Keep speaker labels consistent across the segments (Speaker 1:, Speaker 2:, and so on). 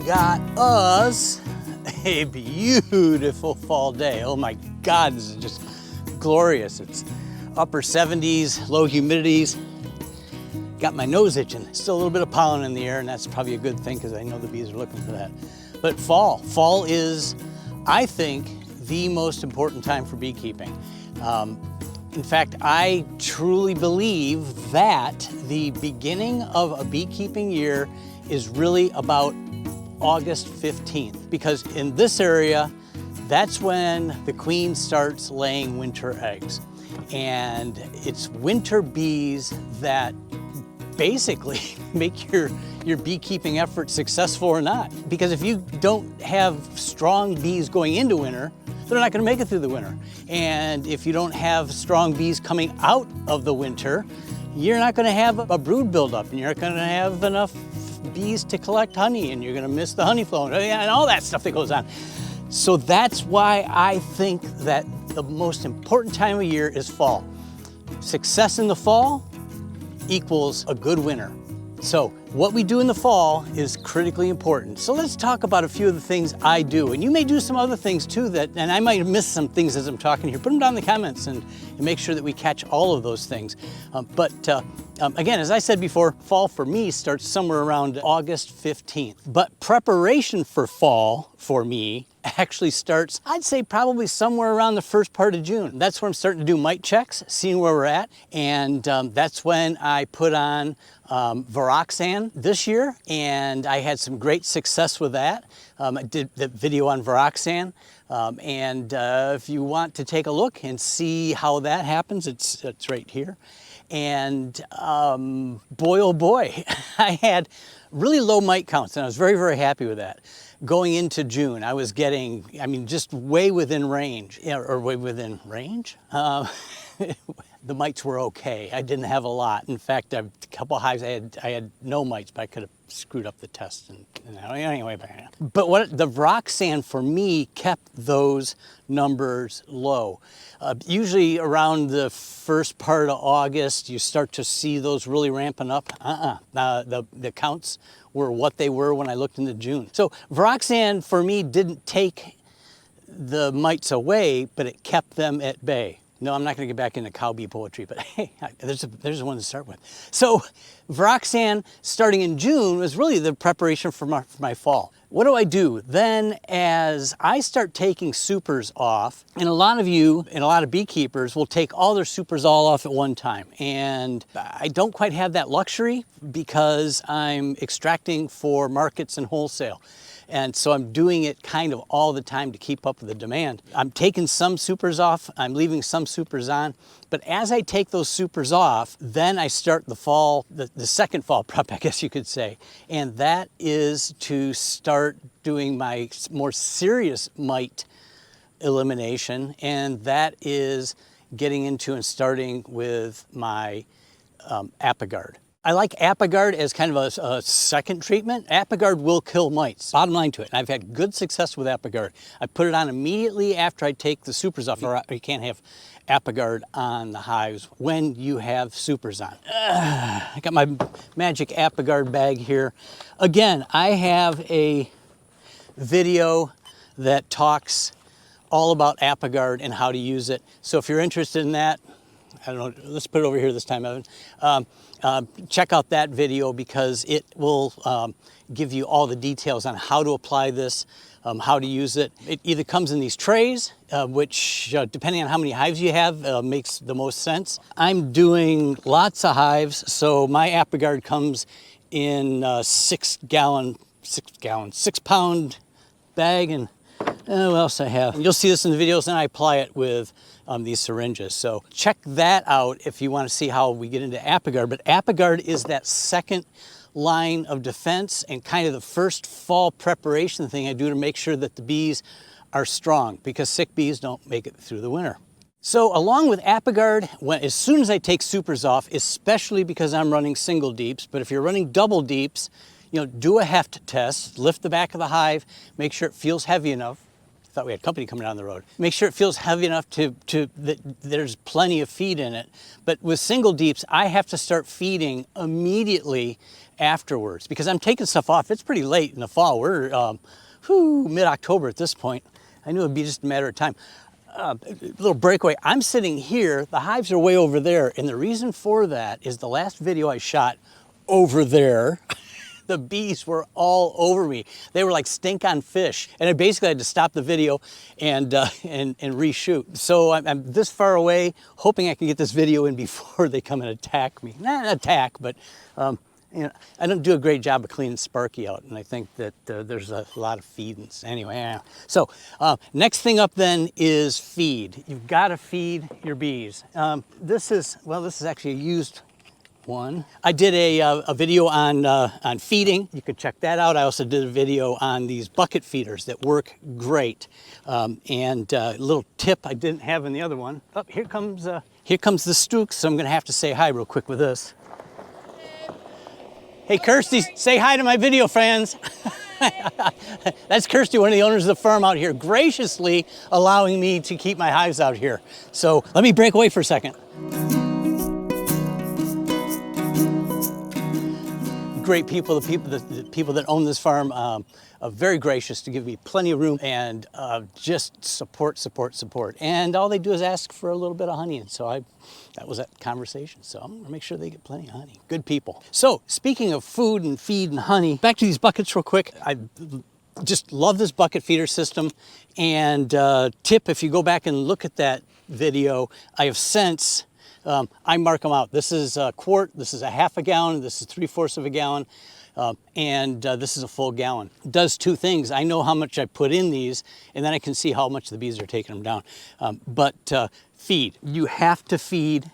Speaker 1: got us a beautiful fall day. Oh my God, this is just glorious. It's upper 70s, low humidities. Got my nose itching. Still a little bit of pollen in the air, and that's probably a good thing because I know the bees are looking for that. But fall is, I think, the most important time for beekeeping. In fact, I truly believe that the beginning of a beekeeping year is really about August 15th, because in this area, that's when the queen starts laying winter eggs. And it's winter bees that basically make your beekeeping effort successful or not. Because if you don't have strong bees going into winter, they're not gonna make it through the winter. And if you don't have strong bees coming out of the winter, you're not gonna have a brood buildup, and you're not gonna have enough bees to collect honey, and you're gonna miss the honey flow and all that stuff that goes on. So that's why I think that the most important time of year is fall. Success in the fall equals a good winter. So what we do in the fall is critically important. So let's talk about a few of the things I do. And you may do some other things too and I might miss some things as I'm talking here. Put them down in the comments and make sure that we catch all of those things. Again, as I said before, fall for me starts somewhere around August 15th. But preparation for fall for me actually starts, I'd say probably somewhere around the first part of June. That's where I'm starting to do mite checks, seeing where we're at. And that's when I put on Varroxsan this year, and I had some great success with that. I did the video on Varroxsan, if you want to take a look and see how that happens, it's right here. And boy, oh boy, I had really low mite counts, and I was very, very happy with that. Going into June, I was getting, just way within range, or way within range? The mites were okay. I didn't have a lot. In fact, a couple of hives, I had no mites, but I could have screwed up the test. Anyway, but what the Varroxsan for me kept those numbers low. Usually around the first part of August, you start to see those really ramping up. The counts were what they were when I looked into June. So Varroxsan for me didn't take the mites away, but it kept them at bay. No, I'm not going to get back into cow bee poetry, but hey, there's one to start with. So Varroxsan starting in June was really the preparation for my fall. What do I do? Then as I start taking supers off, and a lot of you and a lot of beekeepers will take all their supers all off at one time. And I don't quite have that luxury because I'm extracting for markets and wholesale. And so I'm doing it kind of all the time to keep up with the demand. I'm taking some supers off, I'm leaving some supers on, but as I take those supers off, then I start the fall, the second fall prep, I guess you could say. And that is to start doing my more serious mite elimination, and that is getting into and starting with my Apiguard. I like Apiguard as kind of a second treatment. Apiguard will kill mites, bottom line to it. And I've had good success with Apiguard. I put it on immediately after I take the supers off. You can't have Apiguard on the hives when you have supers on. I got my magic Apiguard bag here. Again, I have a video that talks all about Apiguard and how to use it. So if you're interested in that, I don't know, let's put it over here this time, Evan. Check out that video because it will give you all the details on how to apply this, how to use it. It either comes in these trays, which depending on how many hives you have, makes the most sense. I'm doing lots of hives, so my Apiguard comes in a 6 pound bag, and what else I have? You'll see this in the videos, and I apply it with these syringes. So check that out if you want to see how we get into Apiguard. But Apiguard is that second line of defense and kind of the first fall preparation thing I do to make sure that the bees are strong, because sick bees don't make it through the winter. So along with Apiguard, as soon as I take supers off, especially because I'm running single deeps, but if you're running double deeps, do a heft test, lift the back of the hive, make sure it feels heavy enough. thought we had company coming down the road. Make sure it feels heavy enough that there's plenty of feed in it. But with single deeps, I have to start feeding immediately afterwards because I'm taking stuff off. It's pretty late in the fall. We're mid-October at this point. I knew it'd be just a matter of time. Little breakaway. I'm sitting here, the hives are way over there, and the reason for that is the last video I shot over there, the bees were all over me. They were like stink on fish, and I basically had to stop the video and reshoot. So I'm this far away, hoping I can get this video in before they come and attack me. Not attack, but you know, I don't do a great job of cleaning Sparky out, and I think that there's a lot of feedings. Anyway, yeah. So next thing up then is feed. You've got to feed your bees. This is actually a used one. I did a video on feeding. You could check that out. I also did a video on these bucket feeders that work great. And a little tip I didn't have in the other one. Oh, here comes the Stooks. So I'm going to have to say hi real quick with this. Hey, Kirsty, say hi to my video fans. That's Kirsty, one of the owners of the farm out here, graciously allowing me to keep my hives out here. So let me break away for a second. Great people, the people that own this farm are very gracious to give me plenty of room and just support. And all they do is ask for a little bit of honey. And so that was that conversation. So I'm gonna make sure they get plenty of honey. Good people. So speaking of food and feed and honey, back to these buckets real quick. I just love this bucket feeder system. And tip, if you go back and look at that video, I have since I mark them out. This is a quart, this is a half a gallon, this is 3/4 of a gallon, and this is a full gallon. It does two things. I know how much I put in these, and then I can see how much the bees are taking them down. But feed. You have to feed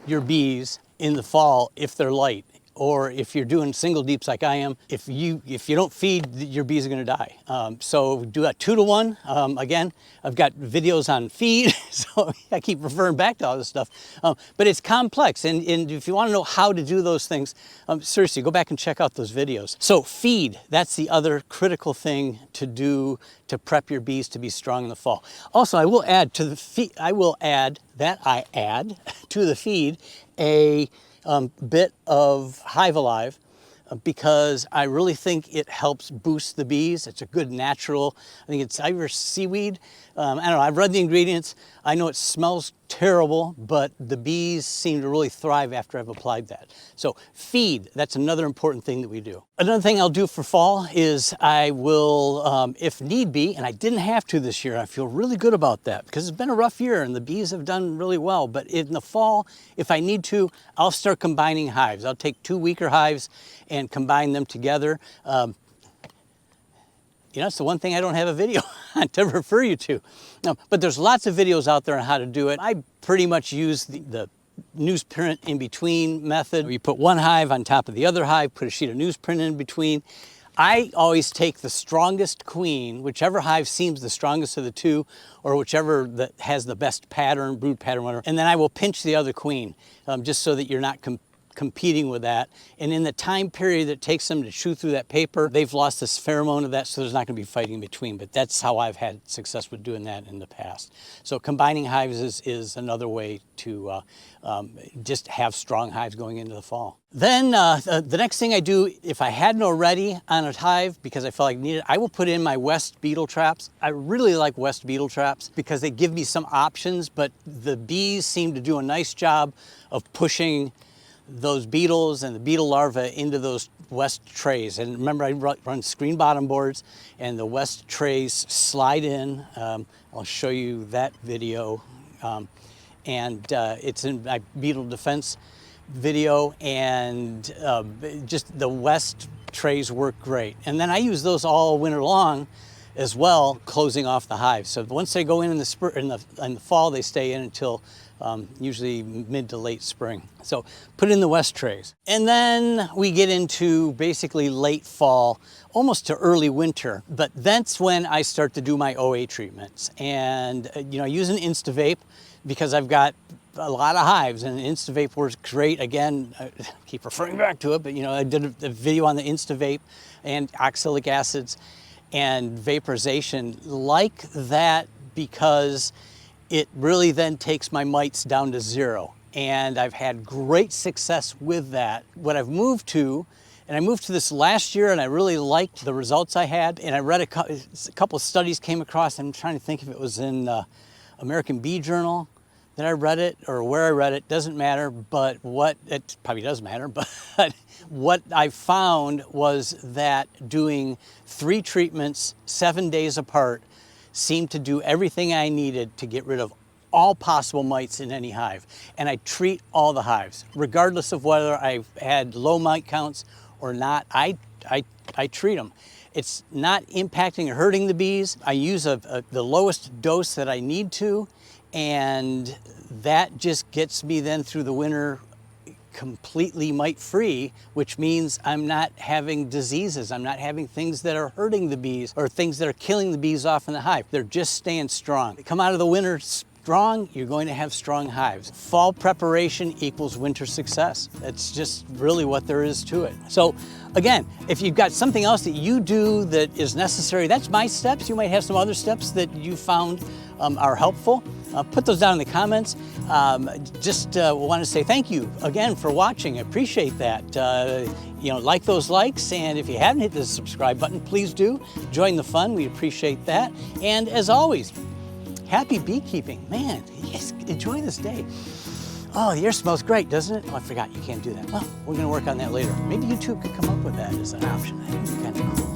Speaker 1: your bees in the fall if they're light. Or if you're doing single deeps like I am, if you don't feed, your bees are going to die. So do a 2-to-1. Again, I've got videos on feed, so I keep referring back to all this stuff. But it's complex, and if you want to know how to do those things, seriously, go back and check out those videos. So feed, that's the other critical thing to do to prep your bees to be strong in the fall. Also, I will add to the feed. I add to the feed a bit of HiveAlive because I really think it helps boost the bees. It's a good natural, I think it's Irish seaweed. I don't know, I've read the ingredients. I know it smells terrible, but the bees seem to really thrive after I've applied that. So feed, that's another important thing that we do. Another thing I'll do for fall is I will, if need be, and I didn't have to this year, I feel really good about that because it's been a rough year and the bees have done really well. But in the fall, if I need to, I'll start combining hives. I'll take 2 weaker hives and combine them together. You know, it's the one thing I don't have a video on to refer you to. No, but there's lots of videos out there on how to do it. I pretty much use the newsprint in between method. You put one hive on top of the other hive, put a sheet of newsprint in between. I always take the strongest queen, whichever hive seems the strongest of the two, or whichever that has the best pattern, brood pattern, whatever, and then I will pinch the other queen, just so that you're not competing with that. And in the time period that it takes them to chew through that paper, they've lost this pheromone of that, so there's not going to be fighting in between. But that's how I've had success with doing that in the past. So combining hives is another way to just have strong hives going into the fall. Then the next thing I do, if I hadn't already on a hive, because I felt like I needed, I will put in my West beetle traps. I really like West beetle traps because they give me some options, but the bees seem to do a nice job of pushing those beetles and the beetle larvae into those West trays. And remember, I run screen bottom boards, and the West trays slide in. I'll show you that video. It's in my beetle defense video, and just the West trays work great. And then I use those all winter long as well, closing off the hive. So once they go in the spring, in the fall, they stay in until usually mid to late spring. So put in the West trays. And then we get into basically late fall, almost to early winter. But that's when I start to do my OA treatments. And you know, I use an InstantVap because I've got a lot of hives, and InstantVap works great. Again, I keep referring back to it, but you know, I did a video on the InstantVap and oxalic acids. and vaporization like that, because it really then takes my mites down to 0. And I've had great success with that. What I've moved to, and I moved to this last year, and I really liked the results I had, and I read a couple of studies came across. I'm trying to think if it was in American Bee Journal that I read it, or where I read it, doesn't matter, but it probably does matter, but what I found was that doing 3 treatments 7 days apart seemed to do everything I needed to get rid of all possible mites in any hive. And I treat all the hives, regardless of whether I've had low mite counts or not. I treat them. It's not impacting or hurting the bees. I use the lowest dose that I need to, and that just gets me then through the winter completely mite-free, which means I'm not having diseases. I'm not having things that are hurting the bees or things that are killing the bees off in the hive. They're just staying strong. They come out of the winter strong, you're going to have strong hives. Fall preparation equals winter success. That's just really what there is to it. So again, if you've got something else that you do that is necessary, that's my steps. You might have some other steps that you found are helpful. Put those down in the comments. Just want to say thank you again for watching. I appreciate that. Like those likes, and if you haven't hit the subscribe button, please do. Join the fun. We appreciate that. And as always, happy beekeeping. Man, yes, enjoy this day. Oh, the air smells great, doesn't it? Oh, I forgot you can't do that. Well, we're going to work on that later. Maybe YouTube could come up with that as an option. That would be kind of cool.